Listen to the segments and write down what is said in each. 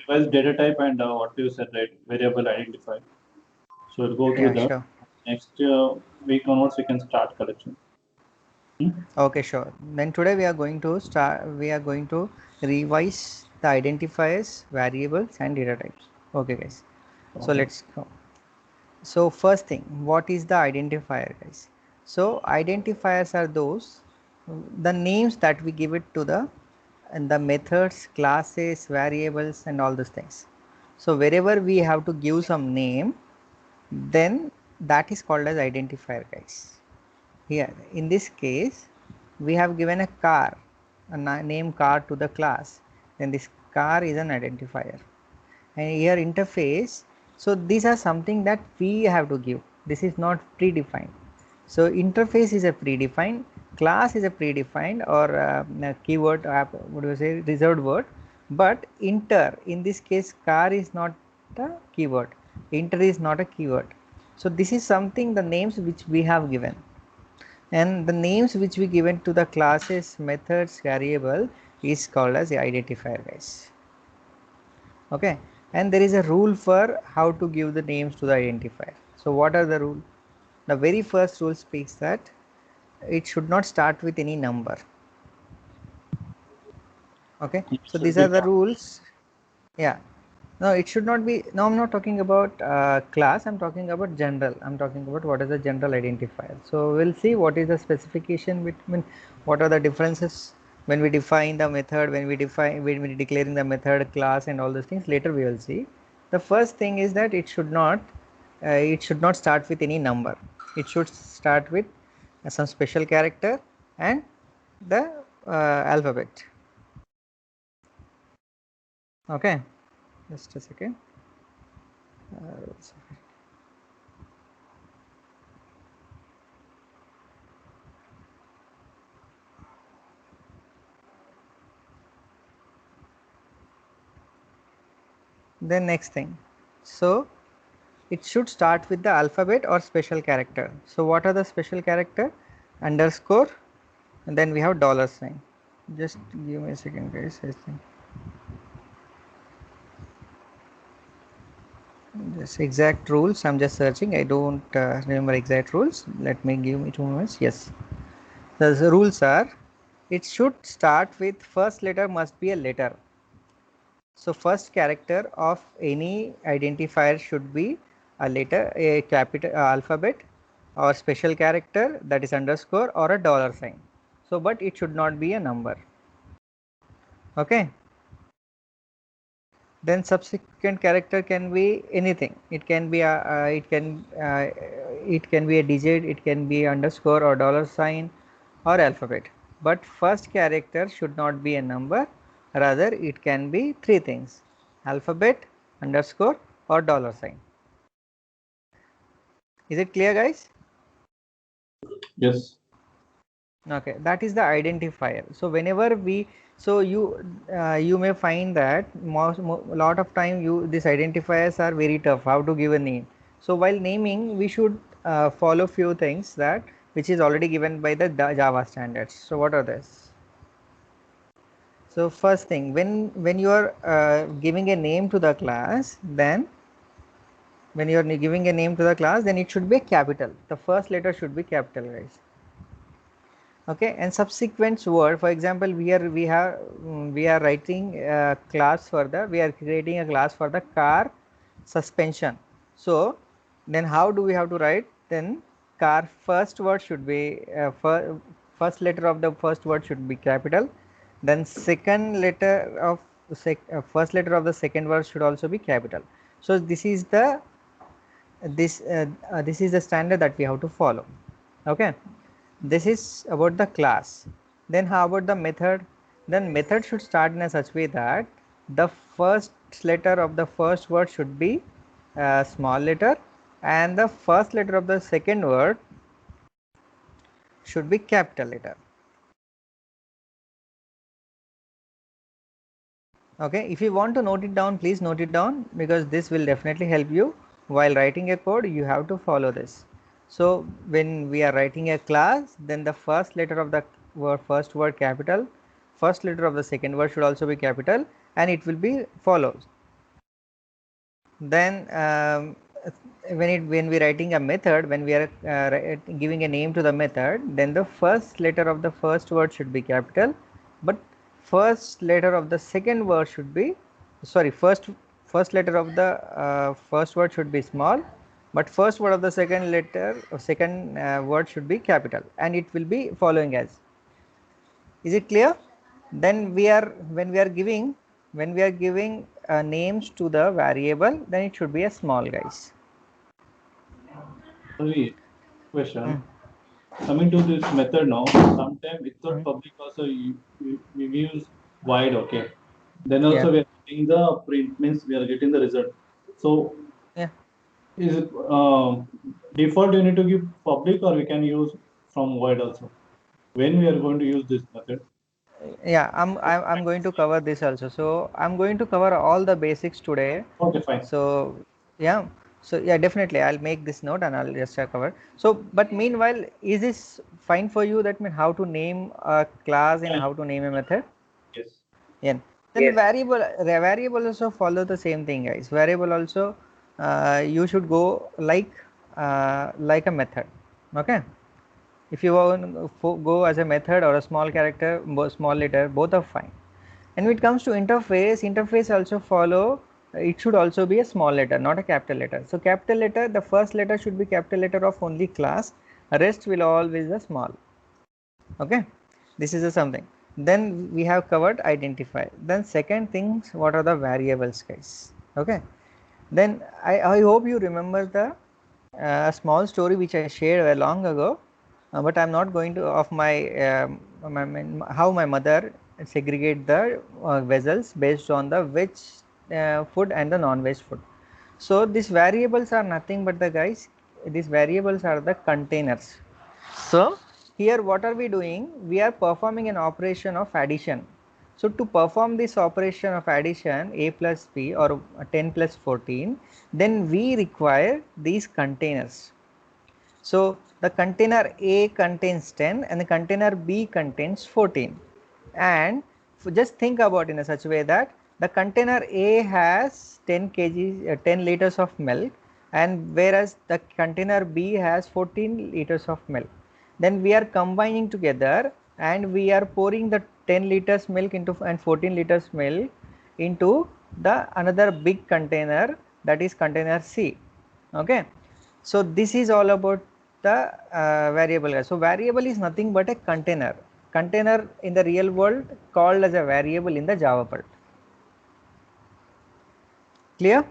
Well, data type and what you said, right? Variable identifier. So we'll go through Yeah, that. sure. Next week onwards, we can start collection. Hmm? Okay, sure. Then today we are going to start. We are going to revise the identifiers, variables, and data types. Okay, guys. So Okay. let's go. So first thing, what is the identifier, guys? So identifiers are those the names that we give it to the and the methods, classes, variables, and all those things. So wherever we have to give some name, then that is called as identifier, guys. Here in this case, we have given a car, a name car to the class. Then this car is an identifier, and here interface. So these are something that we have to give. This is not predefined. So interface is a predefined, class is a predefined or a keyword, what do you say, reserved word. But inter, in this case, car is not a keyword, inter is not a keyword. So this is something, the names which we have given, and the names which we given to the classes, methods, variable is called as the identifier, guys. Okay, and there is a rule for how to give the names to the identifier. So what are the rule? The very first rule speaks that it should not start with any number. Okay, It so should these are be the rules. Yeah, no, it should not be. No, I'm not talking about class, I'm talking about general. I'm talking about what is the general identifier. So we'll see what is the specification between, what are the differences when we define the method, when we declaring the method, class, and all those things. Later we will see. The first thing is that it should not start with any number. It should start with some special character and the alphabet. Okay, just a second. Then next thing, so it should start with the alphabet or special character. So what are the special character? Underscore, and then we have dollar sign. Just give me a second, guys. I think this exact rules, I'm just searching, I don't remember exact rules. Let me give me 2 minutes. Yes, the rules are, it should start with first letter must be a letter. So first character of any identifier should be a letter, a capital alphabet, or special character, that is underscore, or a dollar sign. So but it should not be a number. Okay, then subsequent character can be anything. It can be it can be a digit, it can be underscore or dollar sign or alphabet. But first character should not be a number, rather it can be three things: alphabet, underscore, or dollar sign. Is it clear, guys? yes. Okay, that is the identifier. So whenever we, so you may find that lot of time these identifiers are very tough how to give a name. So while naming, we should follow few things that which is already given by the Java standards. So what are this? So first thing, when you are giving a name to the class, then when you are giving a name to the class, then it should be a capital. The first letter should be capitalized. Okay, and subsequent word, for example, we are writing a class for the, we are creating a class for the car suspension. So then how do we have to write? Then car first word should be first letter of the first word should be capital, then second letter of first letter of the second word should also be capital. So this is the this is the standard that we have to follow. Okay, this is about the class. Then how about the method? Then method should start in a such way that the first letter of the first word should be a small letter, and the first letter of the second word should be capital letter. Okay, if you want to note it down, please note it down, because this will definitely help you while writing a code. You have to follow this. So when we are writing a class, then the first letter of the first word capital, first letter of the second word should also be capital, and it will be follows. then when we writing a method, when we are giving a name to the method, then the first letter of the first word should be capital, but first letter of the second word should be, sorry, first letter of the first word should be small, but first word of the second letter or second word should be capital, and it will be following as. Is it clear? Then we are when we are giving names to the variable, then it should be a small, guys. Sorry, question. Coming to this method now, sometimes without public also we use void, okay. Then also Yeah. we are getting the print, means we are getting the result. So Yeah. is it default you need to give public, or we can use from void also when we are going to use this method? Yeah, I'm going to cover this also. So I'm going to cover all the basics today. Okay, fine. So yeah, so yeah, definitely I'll make this note and I'll just cover. So but meanwhile, is this fine for you? That means how to name a class and Fine. how to name a method? Yes. Yeah. Then variable also follow the same thing, guys. Variable also you should go like a method. Okay. If you want to go as a method or a small character, small letter, both are fine. And when it comes to interface also follow, it should also be a small letter, not a capital letter. So capital letter, the first letter should be capital letter of only class, rest will always be small. Okay, this is a something. Then we have covered identifier. Then second things, what are the variables, guys? Okay, then I hope you remember the small story which I shared long ago, but I'm not going to of how my mother segregate the vessels based on the veg food and the non-veg food. So these variables are nothing but the, guys, these variables are the containers. So here what are we doing? We are performing an operation of addition. So to perform this operation of addition, a plus b or 10 plus 14, then we require these containers. So the container A contains 10 and the container B contains 14. And just think about in a such way that the container A has 10 kg, 10 liters of milk, and whereas the container B has 14 liters of milk. Then we are combining together and we are pouring the 10 liters milk into and 14 liters milk into the another big container, that is container C. Okay. So this is all about the variable. So variable is nothing but a container. Container in the real world called as a variable in the Java world. Clear?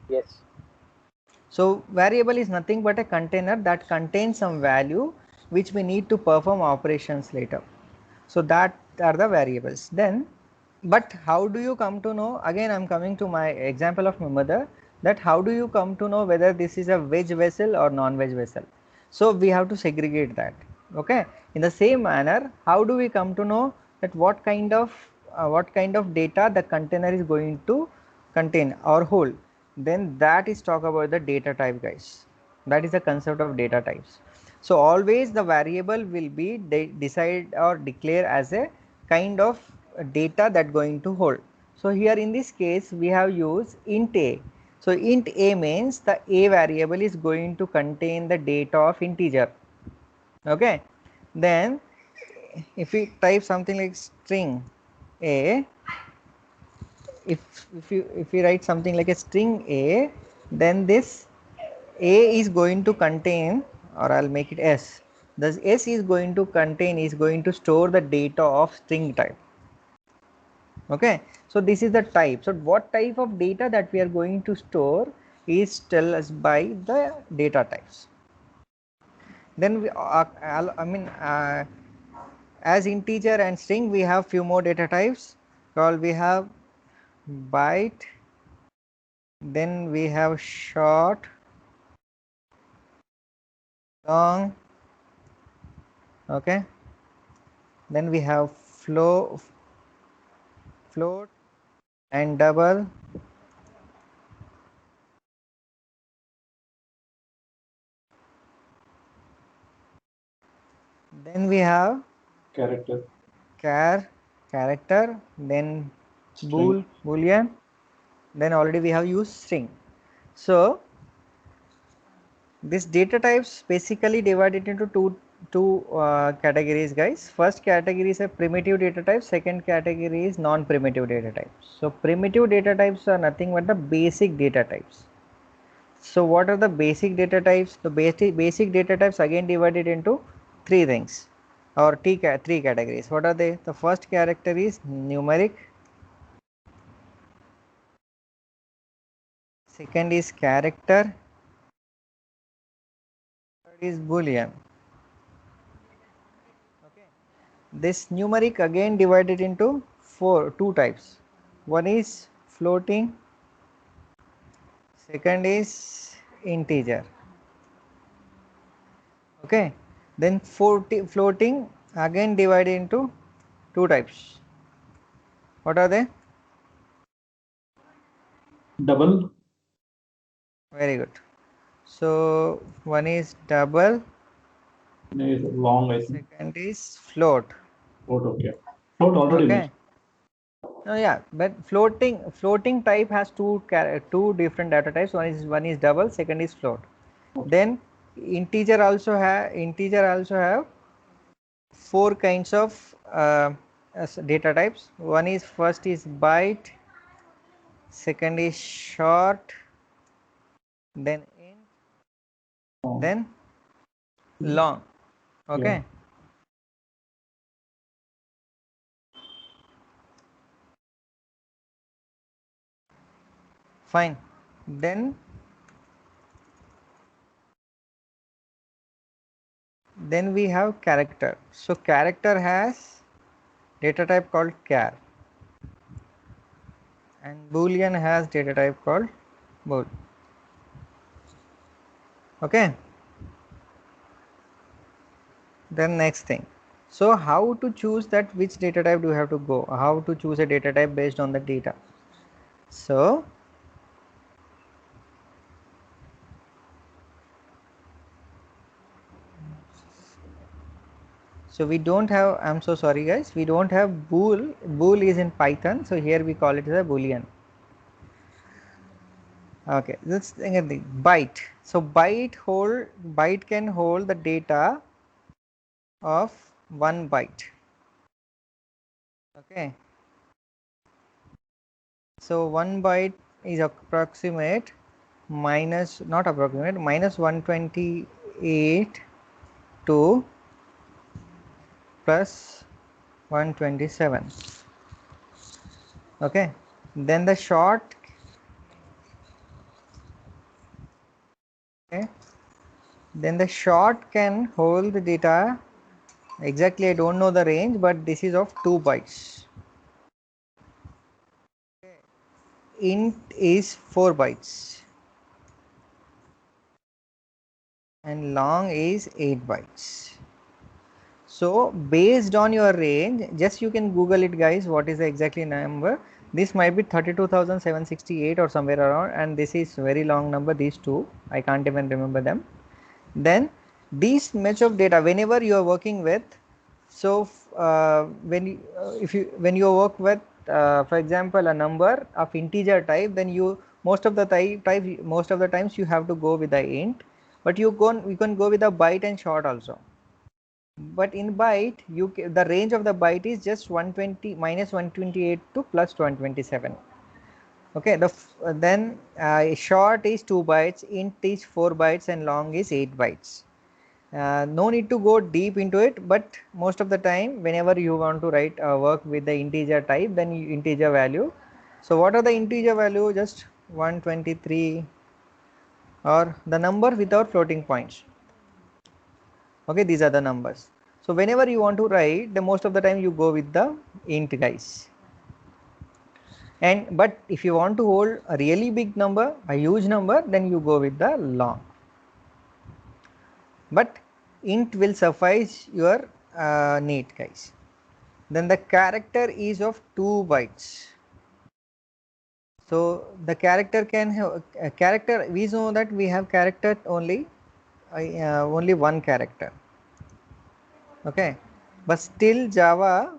Yes. So variable is nothing but a container that contains some value which we need to perform operations later. So that are the variables. Then, but how do you come to know? Again, I'm coming to my example of my mother, that how do you come to know whether this is a veg vessel or non-veg vessel? So we have to segregate that. Okay. In the same manner, how do we come to know that what kind of data the container is going to contain or hold? Then that is talk about the data type, guys. That is the concept of data types. So always the variable will be decide or declare as a kind of data that going to hold. So here in this case we have used int a. So int a means the a variable is going to contain the data of integer. Okay. Then if we type something like string a, if we write something like a string a, then this a is going to contain, or I'll make it s. Thus s is going to contain, is going to store the data of string type. Okay, so this is the type. So what type of data that we are going to store is tell us by the data types. Then we as integer and string we have few more data types called, we have byte, then we have short, long, okay, then we have float and double, then we have Character. character, then String. boolean, then already we have used string. So this data types basically divided into two categories, guys. First category is a primitive data type, second category is non-primitive data types. So primitive data types are nothing but the basic data types. So what are the basic data types? The basic data types again divided into three things or three categories. What are they? The first character is numeric, second is character, third is boolean. Okay. This numeric again divided into two types. One is floating, second is integer. Okay. Then floating again divided into two types. What are they? Double. Very good. So one is double, Is long, I think. second is float. Float, okay. Float already Okay. mentioned. Oh yeah, but floating type has two different data types. One is double, second is float. Okay. Then integer also have four kinds of data types. One is first is byte, second is short, then int, then long. Okay. Yeah. Fine. Then we have character. So character has data type called char, and boolean has data type called bool. Okay. Then next thing. So how to choose that which data type do you have to go? How to choose a data type based on the data? So we don't have, I'm so sorry guys, we don't have bool. Bool is in Python, so here we call it as a boolean. Okay, this thing is the byte. So byte can hold the data of 1 byte. Okay. So 1 byte is approximate minus, not approximate, minus 128 to plus 127. Okay. Then the short, okay, then the short can hold the data exactly, I don't know the range, but this is of 2 bytes. Int is 4 bytes and long is 8 bytes. So based on your range, just you can Google it guys, what is the exactly number. This might be 32,768 or somewhere around, and this is very long number, these two, I can't even remember them. Then this much of data whenever you are working with, so when you work with for example a number of integer type, then you most of the times you have to go with the int, but you can go with the byte and short also. But in byte the range of the byte is just 120 minus 128 to plus 127. Okay, then short is 2 bytes, int is 4 bytes, and long is 8 bytes. No need to go deep into it, but most of the time whenever you want to write work with the integer type, then integer value. So what are the integer value? Just 123 or the number without floating points. Okay, these are the numbers. So whenever you want to write, the most of the time you go with the int guys. And but if you want to hold a really big number, a huge number, then you go with the long. But int will suffice your need guys. Then the character is of 2 bytes. So the character can have a character, we know that we have character only one character. Okay, but still Java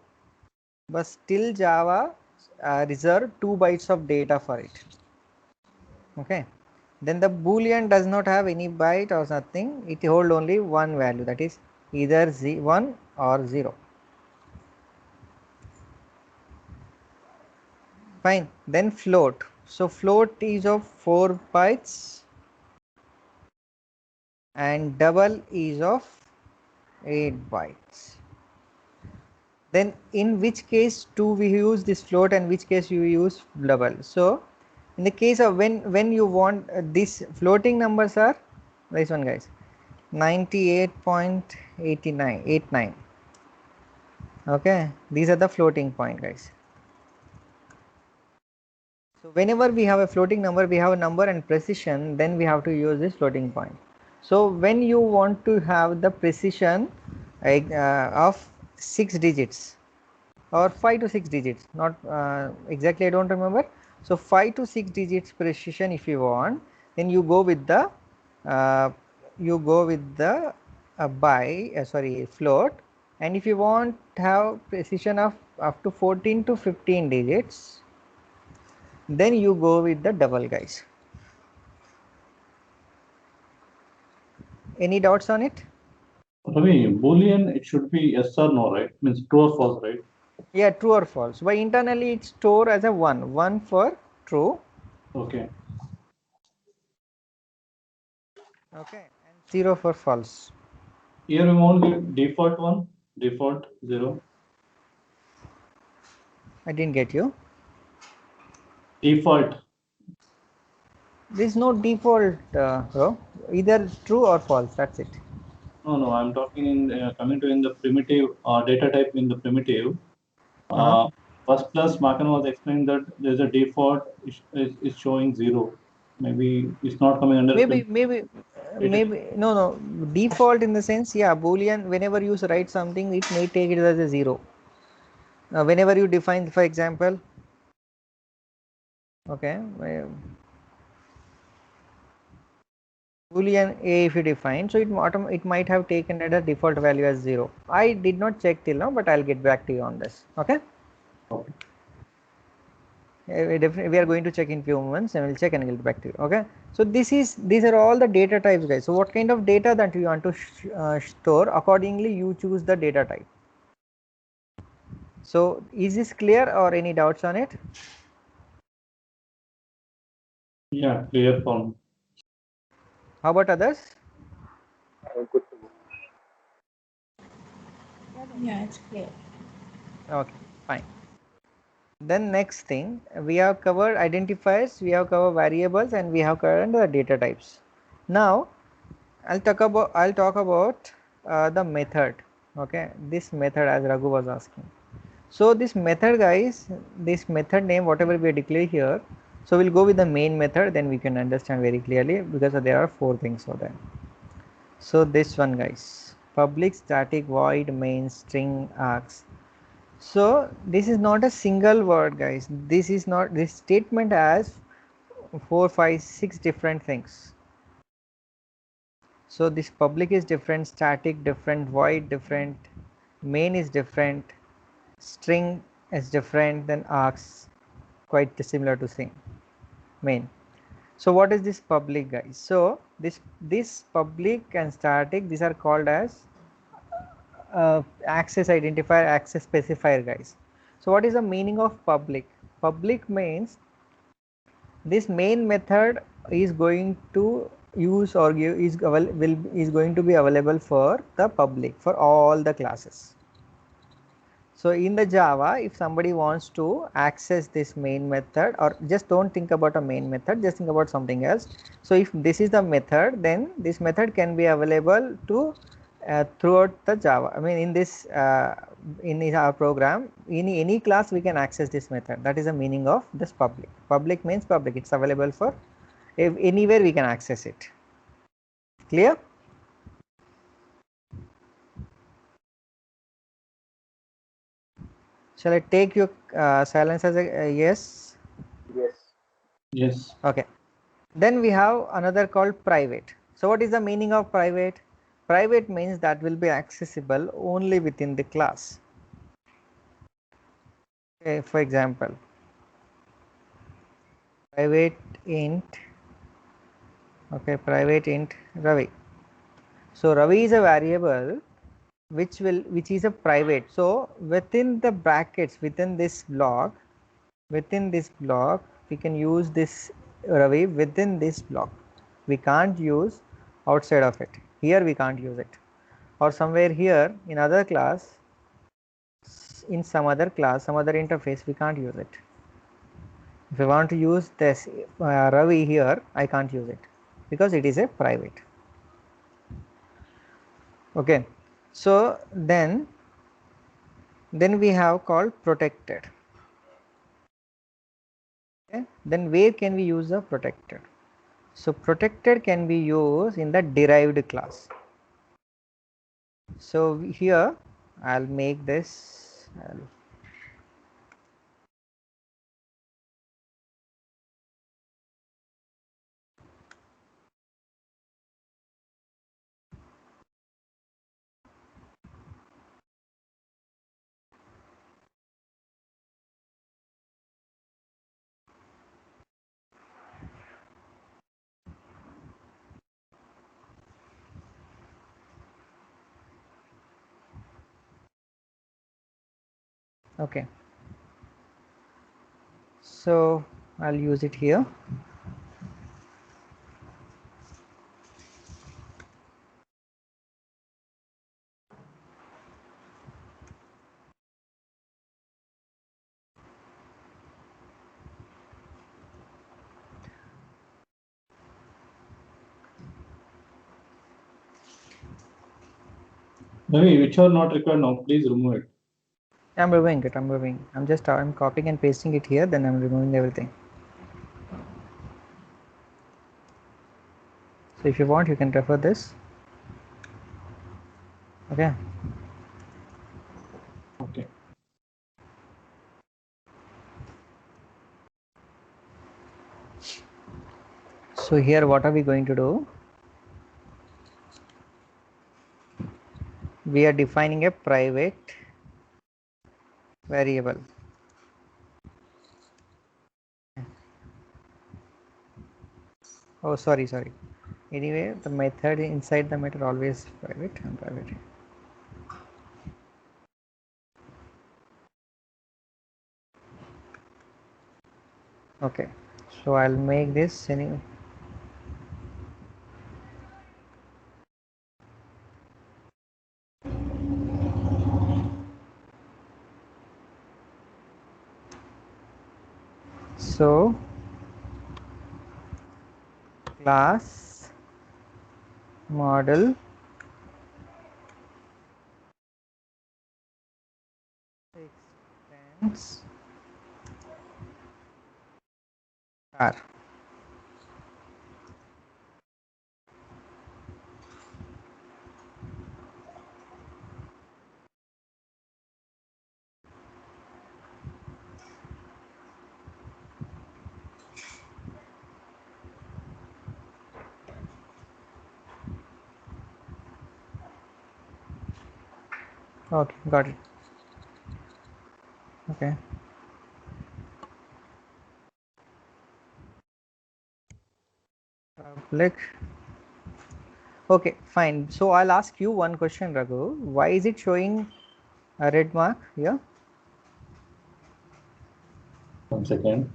reserve 2 bytes of data for it. Okay, then the boolean does not have any byte or nothing, it hold only one value, that is either 1 or 0. Fine. Then float. So float is of 4 bytes and double is of 8 bytes. Then in which case do we use this float and which case you use double? So in the case of when you want these floating numbers are this one guys, 98.89. Okay, these are the floating point guys. So whenever we have a floating number, we have a number and precision, then we have to use this floating point. So when you want to have the precision of 6 digits or 5 to 6 digits, not exactly I don't remember. So 5 to 6 digits precision if you want, then you go with the uh, float, and if you want to have precision of up to 14 to 15 digits, then you go with the double guys. Any doubts on it? Ravi, Boolean, it should be yes or no, right? Means true or false, right? Yeah, true or false. But internally it's stored as a 1 for true. Okay. Okay, and 0 for false. Here we want the default one, default 0. I didn't get you. Default. There is no default row, either true or false, that's it. No, I'm talking in coming to in the primitive data type in the primitive. Uh-huh. First plus Markan was explaining that there's a default is showing 0. Maybe it's not coming under Maybe, data type. no. Default in the sense, yeah, Boolean, whenever you write something, it may take it as a 0. Whenever you define, for example, okay, Boolean A if you define, so it might have taken at a default value as 0. I did not check till now, but I'll get back to you on this. Okay. Okay. We are going to check in few moments and we'll check and get back to you. Okay. So these are all the data types guys. So what kind of data that you want to store, accordingly you choose the data type. So is this clear or any doubts on it? Yeah, clear form. How about others? Good to go. Yeah, it's clear. Okay, fine. Then next thing, we have covered identifiers, we have covered variables, and we have covered the data types. Now I'll talk about the method. Okay, this method as Raghu was asking. So this method guys, this method name whatever we declare here, so we'll go with the main method, then we can understand very clearly because there are 4 things for that. So this one guys, public static void main string args. So this is not a single word guys, this is not, this statement has 4 5 6 different things. So this public is different, static different, void different, main is different, string is different, then args quite similar to same main. So what is this public guys? So this public and static, these are called as access identifier, access specifier guys. So what is the meaning of public? Public means this main method is going to use or give is going to be available for the public for all the classes. So in the Java, if somebody wants to access this main method, or just don't think about a main method, just think about something else. So if this is the method, then this method can be available to throughout the Java. I mean in this in our program, in any class we can access this method. That is the meaning of this public. Public means public, it's available for anywhere we can access it. Clear? Shall I take your silence as a yes? Yes. Yes. Okay. Then we have another called private. So what is the meaning of private? Private means that will be accessible only within the class. Okay, for example, private int Okay, private int Ravi. So Ravi is a variable which is a private. So within the brackets, within this block, we can use this Ravi within this block. We can't use outside of it. Here we can't use it, or somewhere here in other class, in some other class, some other interface, we can't use it. If I want to use this Ravi here, I can't use it because it is a private. Okay, so then we have called protected. Okay, then where can we use the protected? So protected can be used in the derived class. So here I'll make this, okay, so I'll use it here. Ravi, which are not required now, please remove it. I'm removing it. I'm copying and pasting it here, then I'm removing everything. So if you want, you can refer this. Okay. Okay. So here what are we going to do? We are defining a private variable. Oh, sorry. Anyway, the method inside the method always private and private. Okay, so I'll make this anyway. So class model extends R. Okay, got it. Okay. Public. Okay, fine. So I'll ask you one question, Raghu. Why is it showing a red mark here? 1 second.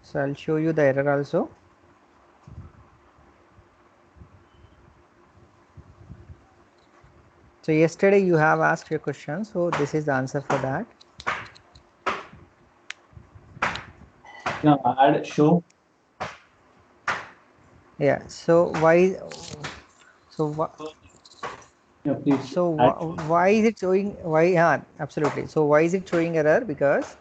So I'll show you the error also. So yesterday you have asked your question, so this is the answer for that. Yeah, add show. Yeah. So why? So Yeah, please so add. why is it showing? Why? Yeah, absolutely. So why is it showing error? Because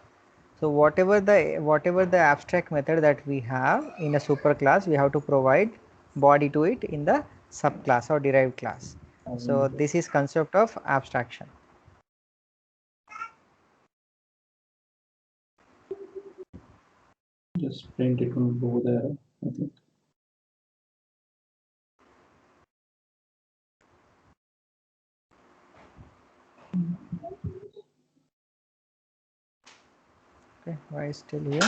so whatever the abstract method that we have in a superclass, we have to provide body to it in the subclass or derived class. So this is concept of abstraction. Just print it on over there. I think. Okay, why is still here?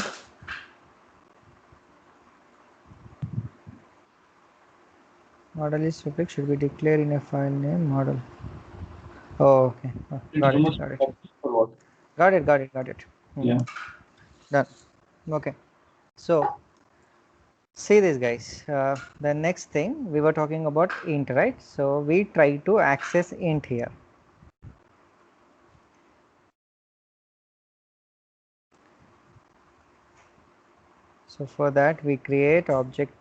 Model is public should be declared in a file name model. Oh, okay. Oh, got it. Got it. For what? Got it. Got it. Got it. Yeah. Done. Okay. So see this, guys. The next thing we were talking about int, right? So we try to access int here. So for that we create object.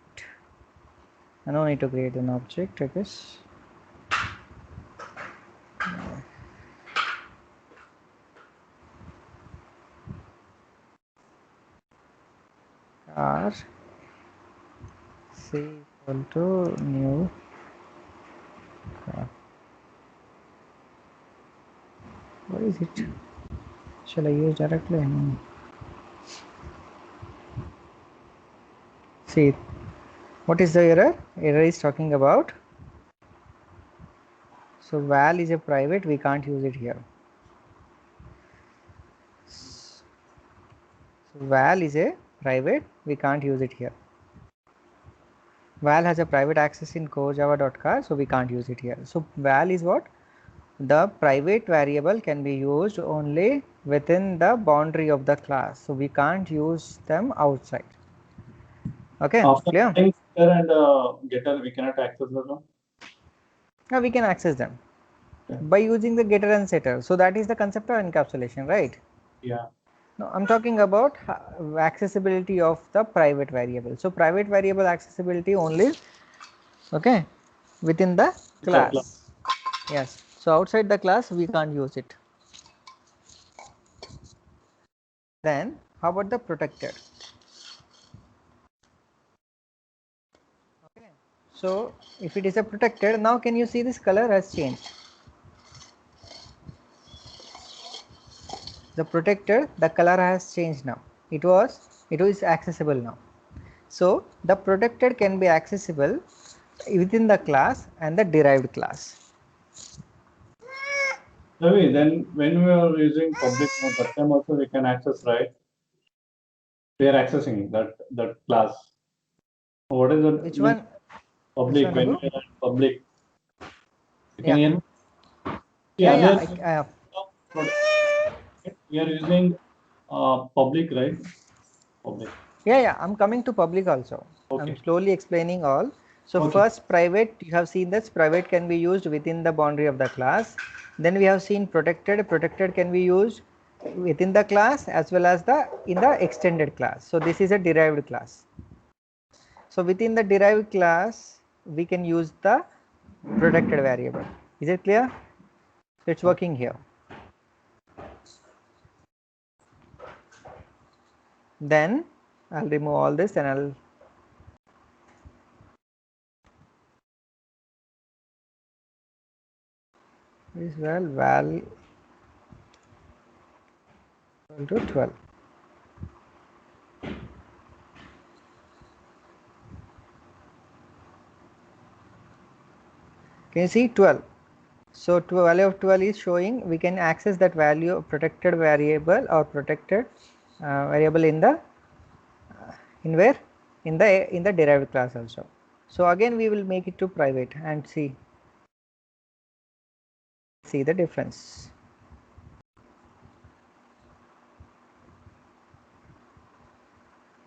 I don't need to create an object, I guess. R C equal to new car. What is it? Shall I use directly? No. See, what is the error? Error is talking about. So val is a private, we can't use it here. So val is a private, we can't use it here. Val has a private access in core java.car, so we can't use it here. So val is what? The private variable can be used only within the boundary of the class, so we can't use them outside. Okay, After clear? setter and getter, we cannot access that one. Now we can access them Yeah. by using the getter and setter. So that is the concept of encapsulation, right? Yeah. No, I'm talking about accessibility of the private variable. So private variable accessibility only, okay, within the class. Yes. So outside the class we can't use it. Then how about the protected? Okay. So if it is a protected, now can you see this color has changed? The protected, the color has changed now. It is accessible now. So the protected can be accessible within the class and the derived class. Ravi, then when we are using public mode, that time also we can access, right? We are accessing that class. What is that? Which one? Public, one, when Abu? we are at public. You can Yeah. hear me? Yeah, Earlier, yeah. we are using public, right? Public. Yeah, I'm coming to public also. Okay. I'm slowly explaining all. So Okay. first private, you have seen that private can be used within the boundary of the class. Then we have seen protected. Protected can be used within the class as well as in the extended class. So this is a derived class. So within the derived class, we can use the protected variable. Is it clear? So it's working here. Then I'll remove all this and I'll is val equal to 12. Can you see 12? So value of 12 is showing we can access that value of protected variable or protected variable in the in where in the derived class also. So again we will make it to private and see the difference.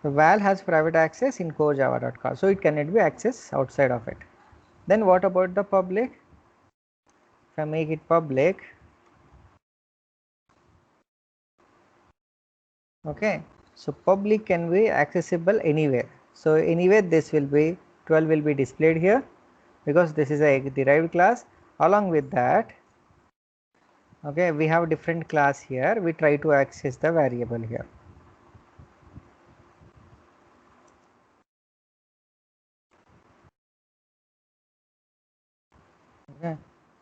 So val has private access in core java.car, so it cannot be accessed outside of it. Then what about the public? If I make it public, okay, so public can be accessible anywhere. So anywhere this will be 12 will be displayed here because this is a derived class. Along with that, okay, we have different class here, we try to access the variable here. Okay,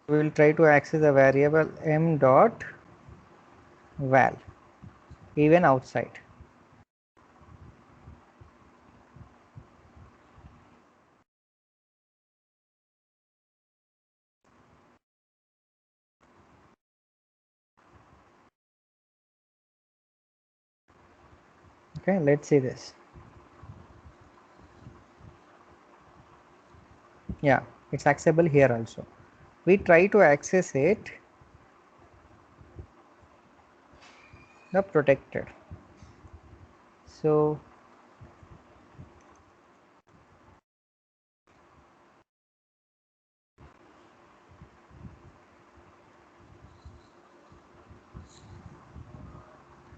we will try to access the variable m dot val even outside. Okay, let's see this. Yeah, it's accessible here also. We try to access it, the protected. So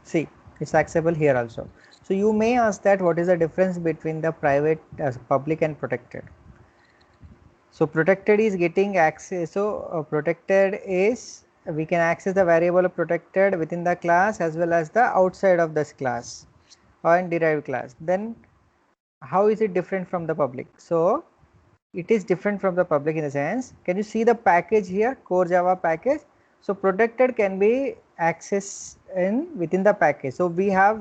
see, it's accessible here also. So you may ask that what is the difference between the private, public and protected. So protected is getting access. So protected is we can access the variable protected within the class as well as the outside of this class or in derived class. Then how is it different from the public? So it is different from the public in the sense, can you see the package here, core Java package? So protected can be accessed in within the package. So we have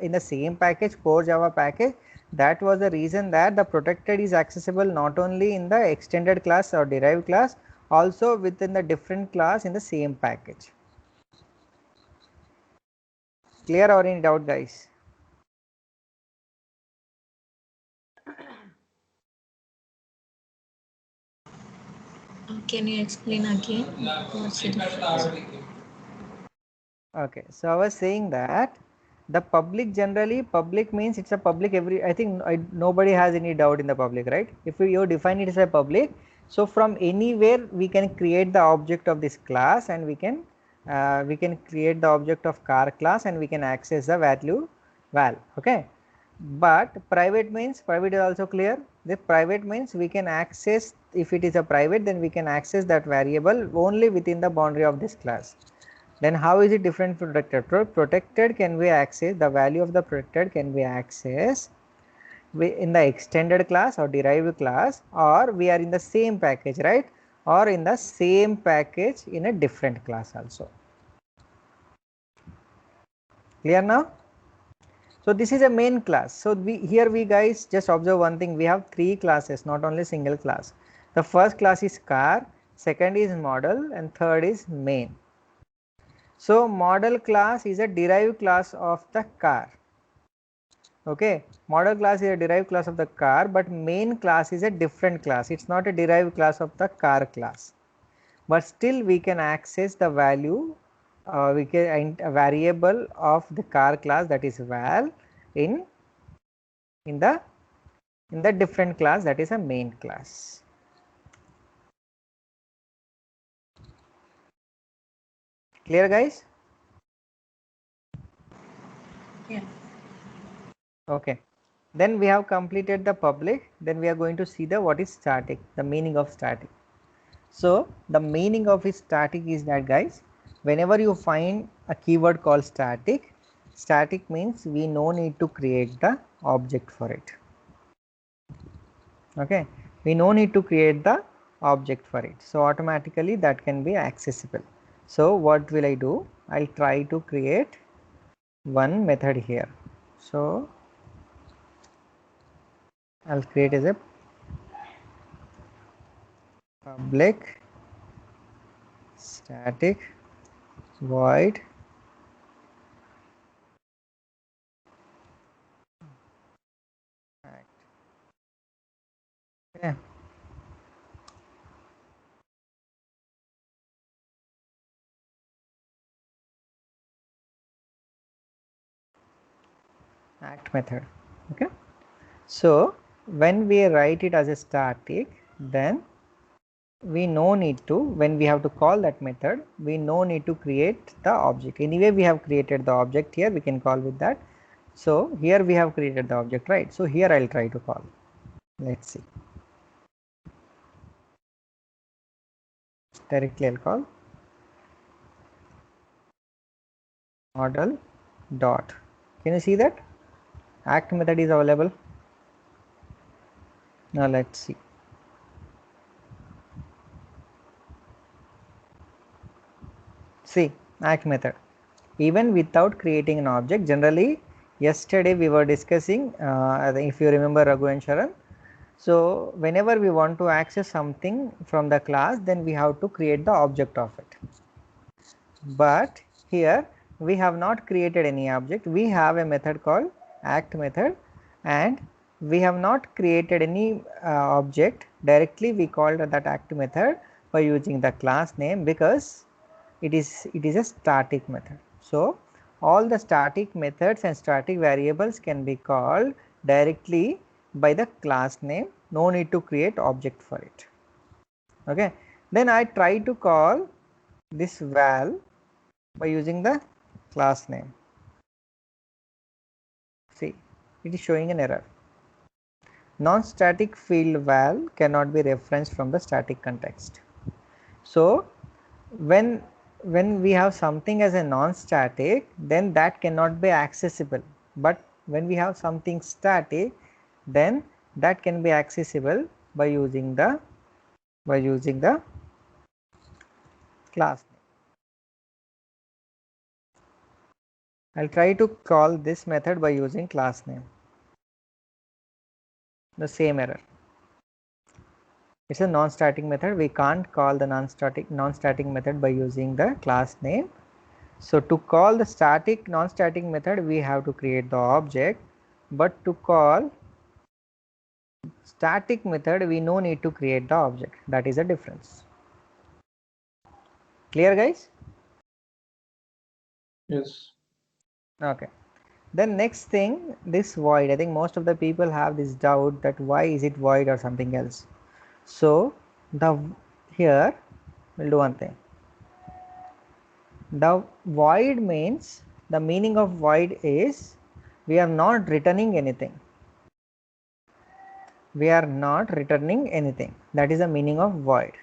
in the same package, core Java package. That was the reason that the protected is accessible not only in the extended class or derived class, also within the different class in the same package. Clear or any doubt, guys? Can you explain again what's the difference? Okay, so I was saying that the public, generally public means it's a public, I think nobody has any doubt in the public, right? If you define it as a public, so from anywhere we can create the object of this class, and we can create the object of car class, and we can access the value val. Okay, but private means, private is also clear. The private means we can access, if it is a private, then we can access that variable only within the boundary of this class. Then how is it different from protected? Protected can be accessed, the value of the protected can be accessed in the extended class or derived class, or we are in the same package, right? Or in the same package in a different class also. Clear now? So this is a main class. So here we guys just observe one thing, we have three classes, not only single class. The first class is car, second is model, and third is main. So model class is a derived class of the car. Okay, model class is a derived class of the car, but main class is a different class. It's not a derived class of the car class, but still we can access the value, we can a variable of the car class, that is val, in the different class, that is a main class. Clear, guys? Yeah. Okay, then we have completed the public. Then we are going to see the what is static, the meaning of static. So the meaning of static is that, guys, whenever you find a keyword called static, static means we no need to create the object for it. Okay, we no need to create the object for it, so automatically that can be accessible. So what will I do? I'll try to create one method here. So I'll create as a public static void act. Okay. Act method. Okay, so when we write it as a static, then we no need to, when we have to call that method, we no need to create the object. Anyway, we have created the object here, we can call with that. So here we have created the object, right? So here I'll try to call. Let's see. Directly I'll call model dot. Can you see that act method is available? Now let's see. See, act method, even without creating an object. Generally, yesterday we were discussing, if you remember, Raghu and Sharan. So whenever we want to access something from the class, then we have to create the object of it. But here we have not created any object. We have a method called act method, and we have not created any object directly. We called that act method by using the class name because it is a static method. So all the static methods and static variables can be called directly by the class name, no need to create object for it. Okay, then I try to call this val by using the class name. See, it is showing an error. Non-static field val cannot be referenced from the static context. So when we have something as a non-static, then that cannot be accessible, but when we have something static, then that can be accessible by using the class name. I'll try to call this method by using class name. The same error. It's a non-static method. We can't call the non-static method by using the class name. So to call the static non-static method, we have to create the object, but to call static method, we no need to create the object. That is a difference. Clear, guys? Yes. Okay. Then next thing, this void. I think most of the people have this doubt that why is it void or something else. So here we'll do one thing. The void means, the meaning of void is we are not returning anything. We are not returning anything. That is the meaning of void.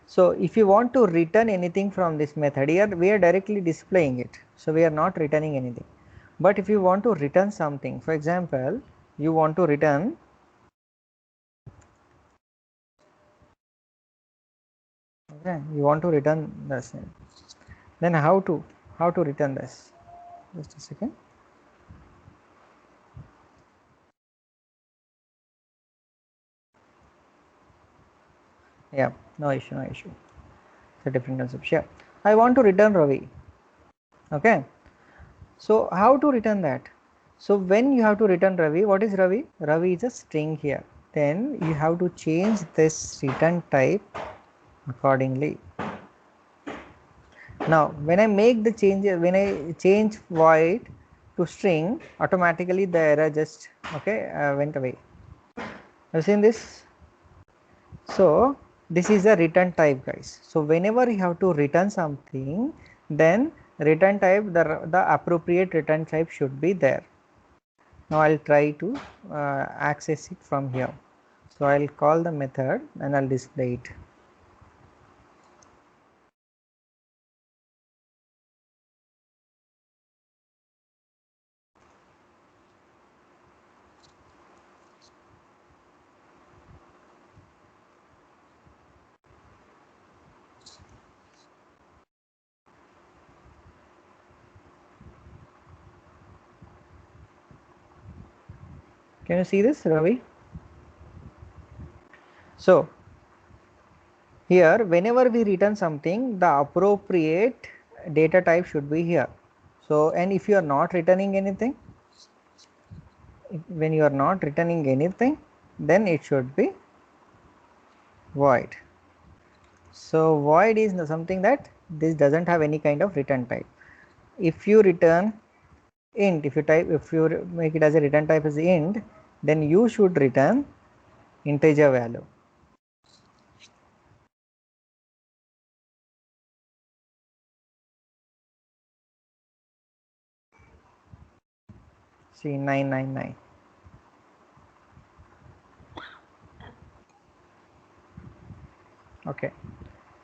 So if you want to return anything from this method, here we are directly displaying it. So we are not returning anything. But if you want to return something, for example, you want to return this, then how to return this? Just a second. Yeah, no issue. It's a different concept. Sure. I want to return Ravi. Okay. So how to return that? So when you have to return Ravi, what is Ravi? Ravi is a string here. Then you have to change this return type accordingly. Now when I make the change, when I change void to string, automatically the error just went away. Have you seen this? So this is a return type, guys. So whenever you have to return something, then return type, the appropriate return type should be there. Now I'll try to access it from here. So I'll call the method and I'll display it. Can you see this, Ravi? So here whenever we return something, the appropriate data type should be here. So, and if you are not returning anything, when you are not returning anything, then it should be void. So void is something that this doesn't have any kind of return type. If you return int, if you make it as a return type as int, then you should return integer value. See 999. Okay.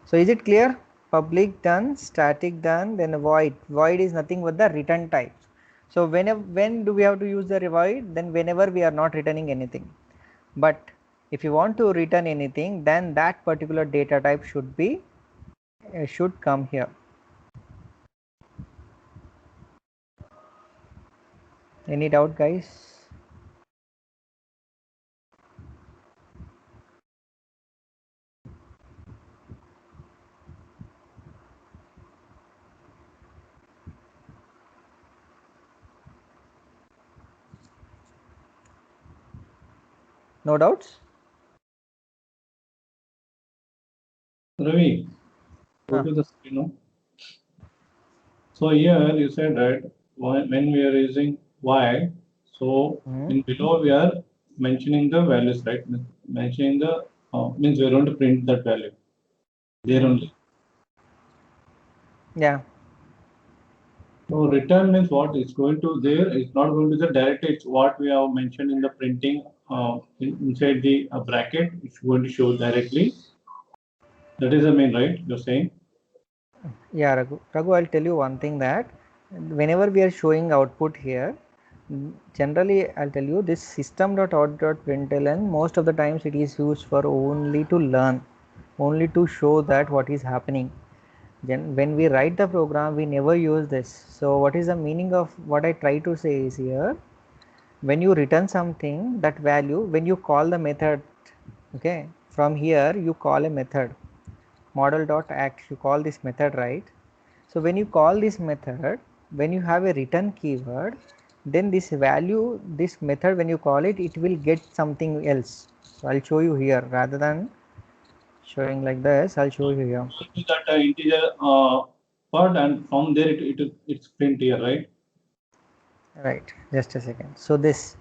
So is it clear? Public done, static done, then void. Void is nothing but the return type. So when do we have to use the void? Then whenever we are not returning anything. But if you want to return anything, then that particular data type should come here. Any doubt, guys? No doubts? Ravi, go Huh. to the screen. No? So here you said, right, when we are using y, so Mhm. in below we are mentioning the values, right? Mentioning the means we are going to print that value there only. Yeah. So return means what is going to there. It's not going to the directly. It's what we have mentioned in the printing inside the bracket. It's going to show directly. That is the main, right? You're saying. Yeah, Raghu, I'll tell you one thing, that whenever we are showing output here, generally I'll tell you this system.out.println, most of the times it is used for only to learn, only to show that what is happening. Then when we write the program, we never use this. So what is the meaning of what I try to say is here, when you return something, that value, when you call the method, okay, from here you call a method, model.act, you call this method, right? So when you call this method, when you have a return keyword, then this value, this method, when you call it, it will get something else. So I'll show you here, rather than showing like this, I'll show you here. Use that integer part, and from there it's print here, right? Right, just a second. So this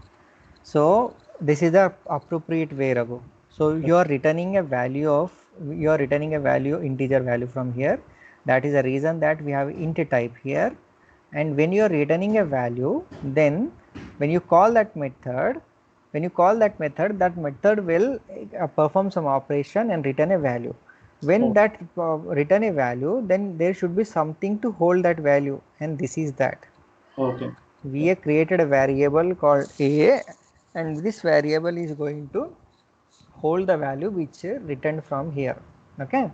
is the appropriate way, Raghu. So you are returning a value of, you are returning a value, integer value from here. That is the reason that we have int type here. And when you are returning a value, then when you call that method, that method will perform some operation and return a value. When that return a value, then there should be something to hold that value, and this is that. Okay. We have created a variable called a, and this variable is going to hold the value which returned from here. Okay.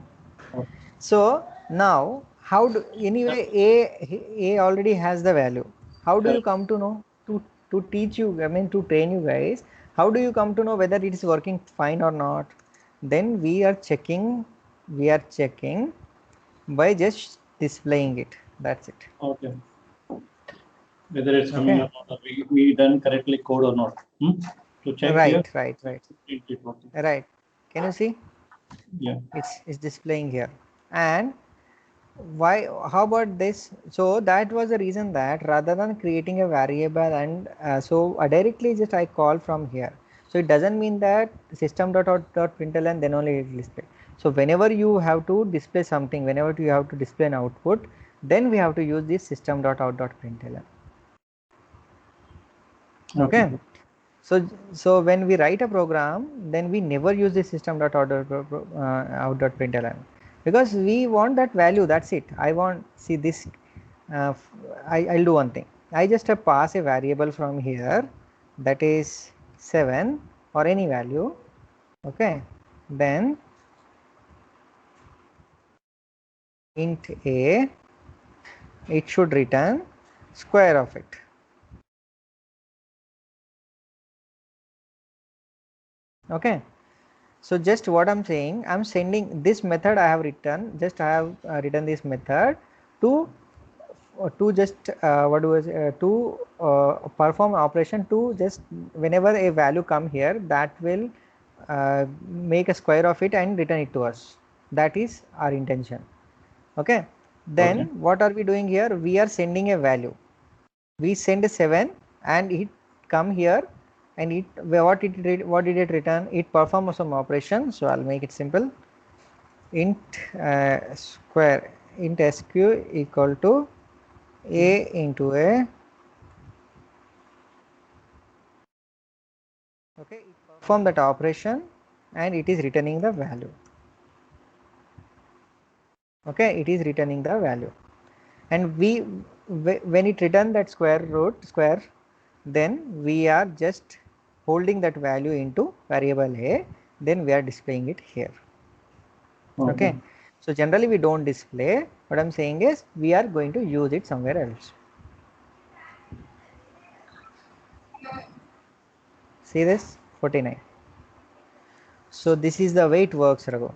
Okay. So now how do, anyway, a already has the value. How do you Correct. come to know, to teach you, I mean to train you guys, how do you come to know whether it is working fine or not? Then we are checking by just displaying it. That's it. Okay. Whether it's coming Okay. or not, or we done correctly code or not. To check here. Right. Print it, okay. Right. Can you see? Yeah. It's displaying here. And why, how about this? So that was the reason, that rather than creating a variable and so directly just I call from here. So it doesn't mean that system.out.println and then only it will display. So whenever you have to display something, whenever you have to display an output, then we have to use this system.out.println. Okay. So when we write a program, then we never use the system.out.println, because we want that value. That's it. I want, see this. I'll do one thing. I just pass a variable from here, that is 7 or any value. Okay. Then int a, it should return square of it. Okay. So just what I'm saying, I'm sending this method I have written, just I have written this method to just what was to perform operation, to just whenever a value come here, that will make a square of it and return it to us. That is our intention. Okay. Then Okay. what are we doing here? We are sending a value. We send 7 and it come here, and it, what did it return? It performs some operation. So I'll make it simple. Int square, int sq equal to a into a. Okay, it perform that operation and it is returning the value. Okay, it is returning the value, and we, when it return that square, then we are just holding that value into variable a, then we are displaying it here. Okay. So generally we don't display. What I'm saying is we are going to use it somewhere else. See this 49. So this is the way it works, Raghu.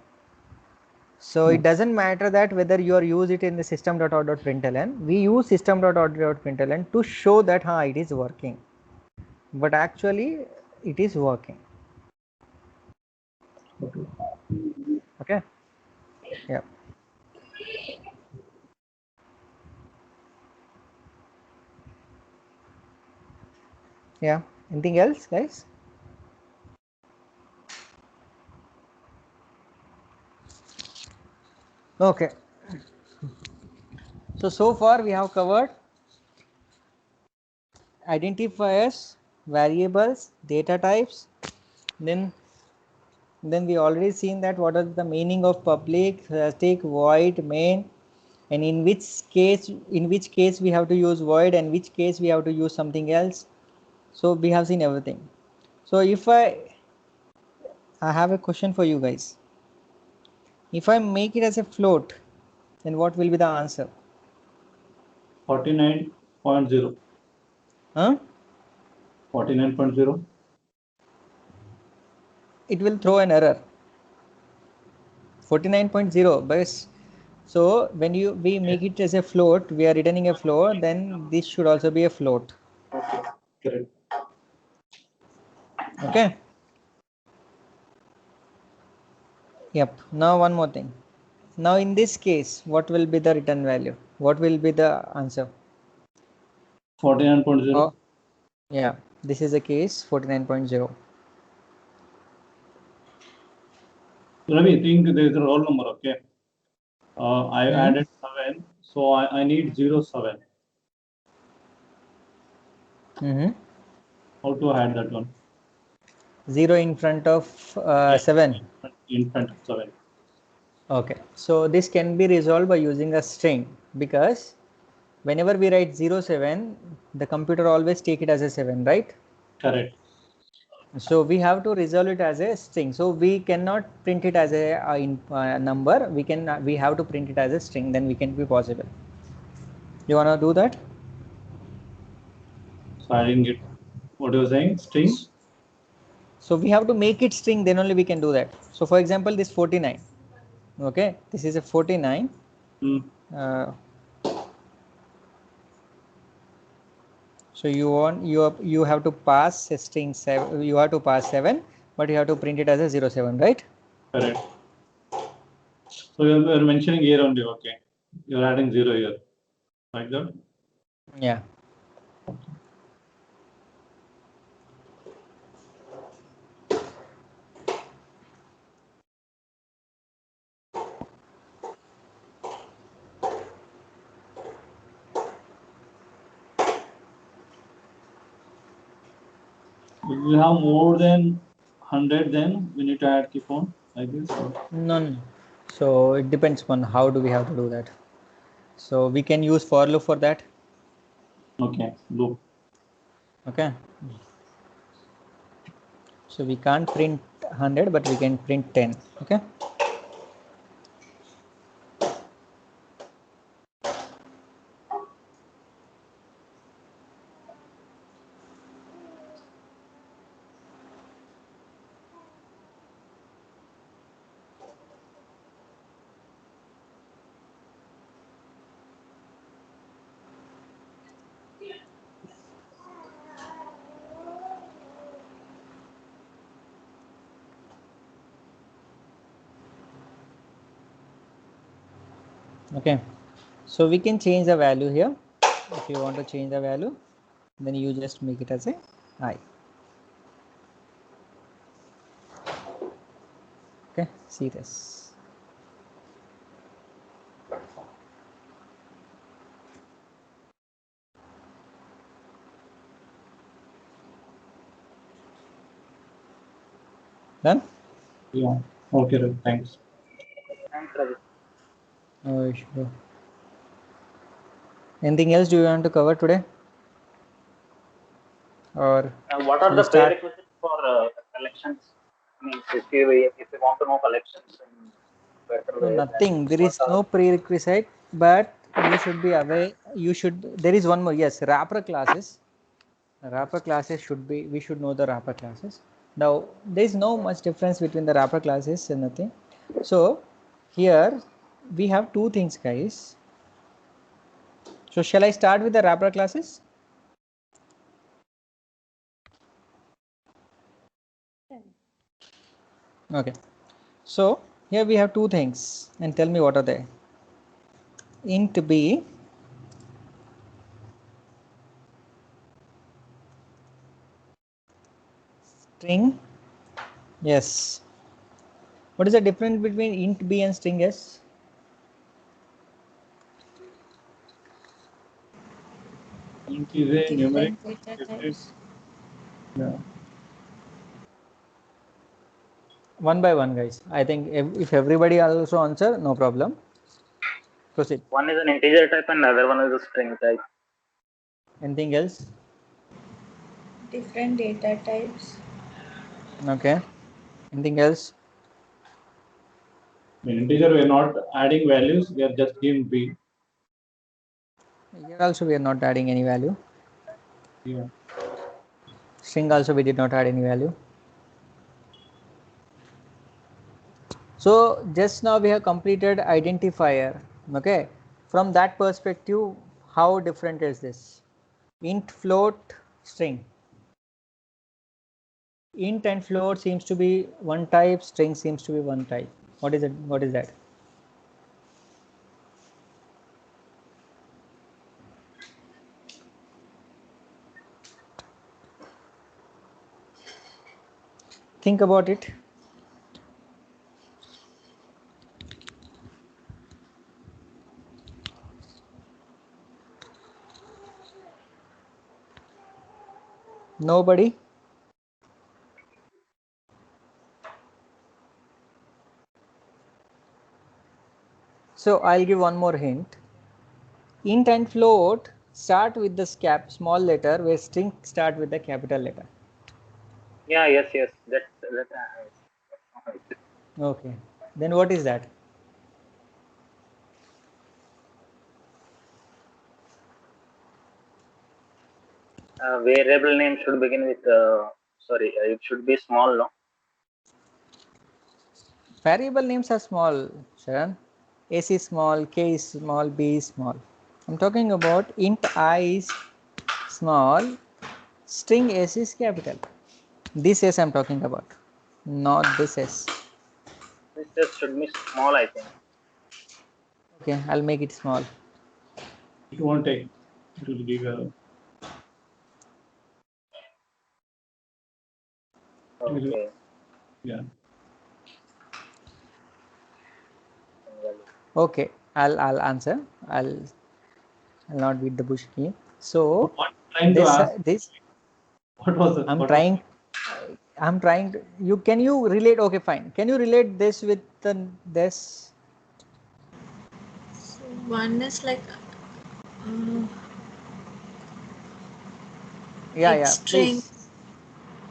So it doesn't matter that whether you are use it in the system.out.println. We use system.out.println to show that it is working, but actually it is working. Okay. Okay. Yeah. Yeah. Anything else, guys? Okay. So far we have covered identifiers, variables, data types. Then we already seen that what are the meaning of public, static, void, main, and in which case we have to use void and which case we have to use something else. So we have seen everything. So if I have a question for you guys. If I make it as a float, then what will be the answer? 49.0. Huh? 49.0. It will throw an error. 49.0, but so when we make it as a float, we are returning a float, then this should also be a float. Correct. Okay. Yep. Now one more thing. Now in this case, what will be the return value? What will be the answer? 49.0. Oh, yeah. This is the case 49.0. Ravi, think there is a roll number, okay? I added 7, so I need 07. How to add that one? 0 in front of 7. In front of 7. Okay. So this can be resolved by using a string, because whenever we write 07, the computer always take it as a 7, right? Correct. So we have to resolve it as a string. So we cannot print it as a number. We have to print it as a string. Then we can be possible. You wanna do that? So I didn't get what you were saying. String. So we have to make it string. Then only we can do that. So for example, this 49. Okay, this is a 49. So you have to pass a string 7. You have to pass 7, but you have to print it as a 07, right? Correct. So you're mentioning here only, okay? You're adding 0 here, like that. Yeah. If we have more than 100, then we need to add keep on like this. No. So it depends on how do we have to do that. So we can use for loop for that. Okay, loop. Okay. So we can't print 100, but we can print 10. Okay. Okay. So we can change the value here. If you want to change the value, then you just make it as a I. Okay. See this. Done? Yeah. Okay, Ravi, thanks. Thanks, Ravi. Oh, sure. Anything else do you want to cover today? Or What are shall we the start? prerequisites for collections? Means if you want to know collections in better No, way, nothing. then There what is are no prerequisite, but you should be aware. There is one more. Yes, wrapper classes. Wrapper classes should be, we should know the wrapper classes. Now, there is no much difference between the wrapper classes and nothing. So, here we have two things, guys. So, shall I start with the wrapper classes? Okay. So here we have two things, and tell me what are they. Int b string s. What is the difference between int b and string s? Int is a numeric. Different data Different. types. Yeah. One by one, guys. I think if everybody also answer, no problem. Proceed. One is an integer type and the other one is a string type. Anything else? Different data types. Okay. Anything else? In integer, we are not adding values. We are just giving b. Here also we are not adding any value. Yeah. String also we did not add any value. So just now we have completed identifier. Okay. From that perspective, how different is this? Int, float, string. Int and float seems to be one type, string seems to be one type. What is it? What is that? Think about it. Nobody? So I'll give one more hint. Int and float start with the small letter, where string start with the capital letter. Yeah, yes. That Okay. Then what is that? variable name should begin with it should be small, no? Variable names are small, Sharan. S is small, K is small, B is small. I'm talking about int I is small, string S is capital. This S I'm talking about, not this S. This just should be small, I think. Okay, I'll make it small. It won't take. It will give a. Okay. Yeah. Okay, I'll answer. I'll not beat the bush here. So What trying to ask? this What was it? I'm trying to, can you relate? Okay, fine. Can you relate this with this? So one is like Yeah, string please.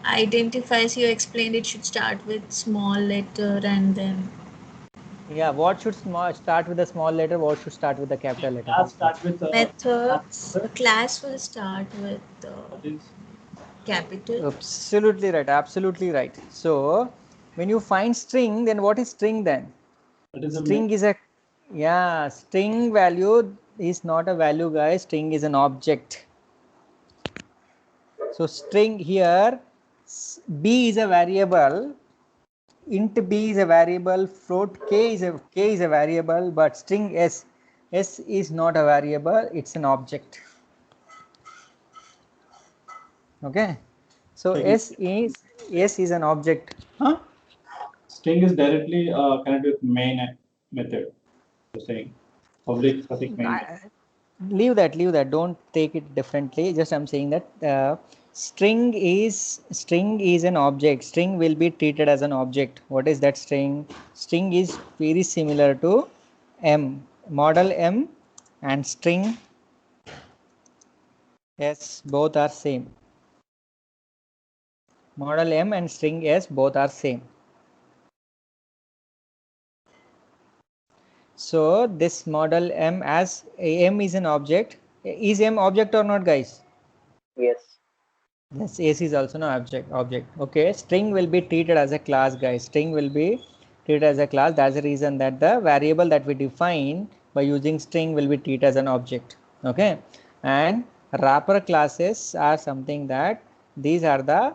identifies. You explained it should start with small letter and then Yeah, what should start with a small letter? What should start with a capital letter? Class start with methods. A class will start with what is capital. Absolutely right. Absolutely right. So when you find string, then what is string then? that is a String is a string value is not a value, guys. String is an object. So string here, b is a variable, int b is a variable, float k is a variable, but string s is not a variable, it's an object. Okay, so s is an object. Huh? string is directly connected with main method. You're saying public static main method. Leave that, don't take it differently. Just I'm saying that string is an object. String will be treated as an object. What is that string? String is very similar to m, model m, and string s, both are same. Model m and string s both are same. So this model m, as m is an object, is m object or not, guys? Yes. Yes, AC is also an object. Okay, string will be treated as a class, guys. String will be treated as a class. That's the reason that the variable that we define by using string will be treated as an object. Okay, and wrapper classes are something that these are the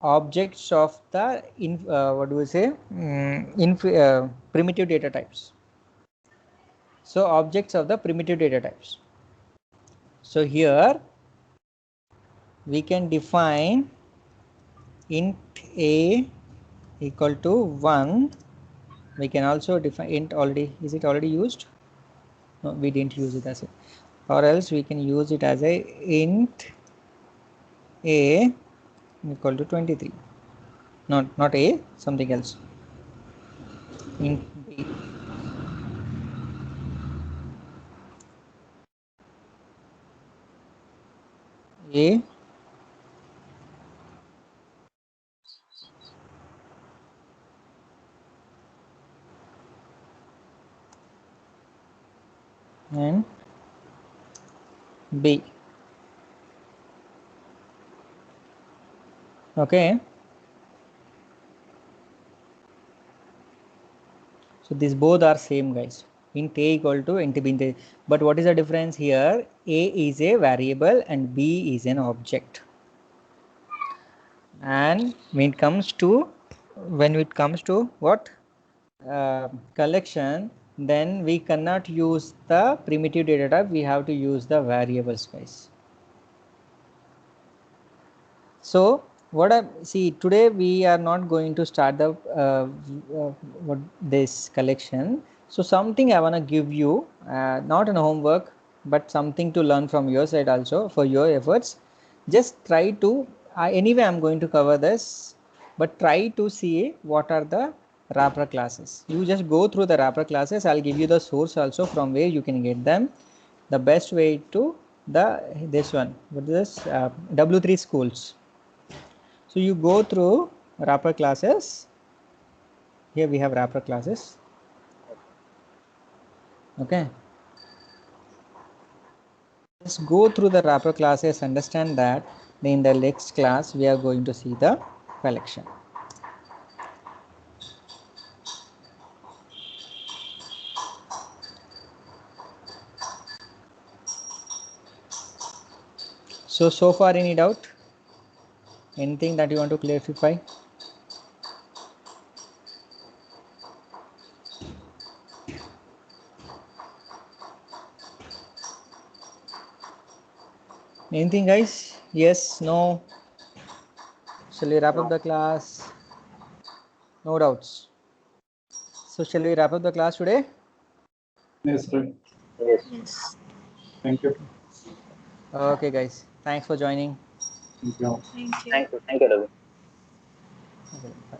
objects of the what do we say primitive data types. So objects of the primitive data types. So here we can define int a equal to 1. We can also define int already. Is it already used? No, we didn't use it as a, or else we can use it as a int a equal to 23. Not a, something else. Int b. A and b. Okay. So these both are same, guys. Int a equal to int b. Int a. But what is the difference here? A is a variable and b is an object. And when it comes to what collection, then we cannot use the primitive data type. We have to use the variables, guys. So what I see today, we are not going to start the what this collection. So something I want to give you, not an homework, but something to learn from your side also for your efforts. Just try to anyway I'm going to cover this, but try to see what are the wrapper classes. You just go through the wrapper classes. I'll give you the source also from where you can get them. The best way to this one, what is this W3 schools. So you go through wrapper classes. Here we have wrapper classes. Okay. Just go through the wrapper classes, understand that. Then in the next class, we are going to see the collection. So far any doubt? Anything that you want to clarify? Anything, guys? Yes, no? Shall we wrap up the class? No doubts. So shall we wrap up the class today? Yes, sir. Yes. Yes. Thank you. Okay, guys. Thanks for joining. Thank you. Thank you. Thank you. Thank you, Ravi. Okay, bye.